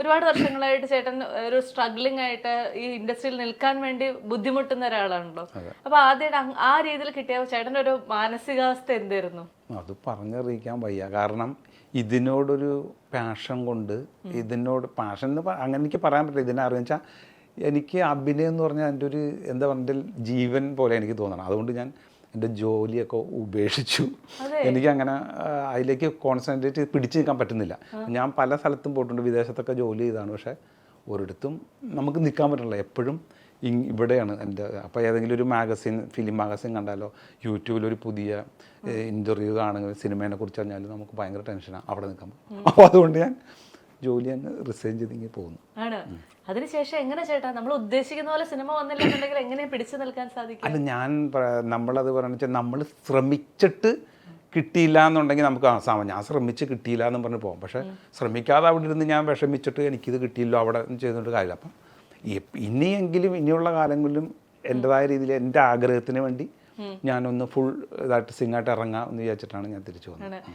ഒരുപാട് വർഷങ്ങളായിട്ട് ചേട്ടൻ ഒരു സ്ട്രഗ്ലിംഗ് ആയിട്ട് ഈ ഇൻഡസ്ട്രിയിൽ നിൽക്കാൻ വേണ്ടി ബുദ്ധിമുട്ടുന്ന ഒരാളാണല്ലോ. അപ്പൊ ആദ്യമായിട്ട് ആ രീതിയിൽ കിട്ടിയ ചേട്ടൻ്റെ ഒരു മാനസികാവസ്ഥ എന്തായിരുന്നു? അത് പറഞ്ഞറിയിക്കാൻ വയ്യ. കാരണം ഇതിനോടൊരു പാഷൻ കൊണ്ട്, ഇതിനോട് പാഷൻ എന്ന് അങ്ങനെ എനിക്ക് പറയാൻ പറ്റില്ല. ഇതിനെ അറിയാൻ എനിക്ക് അഭിനയം എന്ന് പറഞ്ഞാൽ എൻ്റെ ഒരു എന്താ പറഞ്ഞാൽ ജീവൻ പോലെ എനിക്ക് തോന്നണം. അതുകൊണ്ട് ഞാൻ എൻ്റെ ജോലിയൊക്കെ ഉപേക്ഷിച്ചു. എനിക്കങ്ങനെ അതിലേക്ക് കോൺസെൻട്രേറ്റ് പിടിച്ചു നിൽക്കാൻ പറ്റുന്നില്ല. ഞാൻ പല സ്ഥലത്തും പോയിട്ടുണ്ട്, വിദേശത്തൊക്കെ ജോലി ചെയ്താണ്. പക്ഷേ ഒരിടത്തും നമുക്ക് നിൽക്കാൻ പറ്റില്ല. എപ്പോഴും ഇവിടെയാണ് എൻ്റെ. അപ്പോൾ ഏതെങ്കിലും ഒരു മാഗസിൻ, ഫിലിം മാഗസിൻ കണ്ടാലോ, യൂട്യൂബിലൊരു പുതിയ ഇൻ്റർവ്യൂ കാണുക, സിനിമയെ കുറിച്ച് അറിഞ്ഞാലും നമുക്ക് ഭയങ്കര ടെൻഷനാണ് അവിടെ നിൽക്കാൻ. അപ്പോൾ അതുകൊണ്ട് ഞാൻ ജോലി അങ്ങ് റിസൈൻ ചെയ്തെങ്കിൽ പോകുന്നു. ആണ്. അതിനുശേഷം എങ്ങനെ ചേട്ടാ നമ്മൾ ഉദ്ദേശിക്കുന്ന പോലെ സിനിമ വന്നില്ലെന്നുണ്ടെങ്കിൽ എങ്ങനെ പിടിച്ചു നിൽക്കാൻ സാധിക്കും? അല്ല, നമ്മളത് പറയുന്നത് വെച്ചാൽ നമ്മൾ ശ്രമിച്ചിട്ട് കിട്ടിയില്ല എന്നുണ്ടെങ്കിൽ നമുക്ക് ഞാൻ ശ്രമിച്ച് കിട്ടിയില്ല എന്ന് പറഞ്ഞ് പോകും. പക്ഷേ ശ്രമിക്കാതെ അവിടെ ഇരുന്ന് ഞാൻ വിഷമിച്ചിട്ട് എനിക്കിത് കിട്ടിയില്ലോ അവിടെ ചെയ്തുകൊണ്ട് കാര്യമില്ല. അപ്പം ഇനിയെങ്കിലും ഇനിയുള്ള കാലങ്ങളിലും എൻ്റെതായ രീതിയിൽ എൻ്റെ ആഗ്രഹത്തിന് വേണ്ടി ഞാനൊന്ന് ഫുൾ ഇതായിട്ട് സിംഗായിട്ട് ഇറങ്ങാം എന്ന് വിചാരിച്ചിട്ടാണ് ഞാൻ തിരിച്ചു വന്നത്.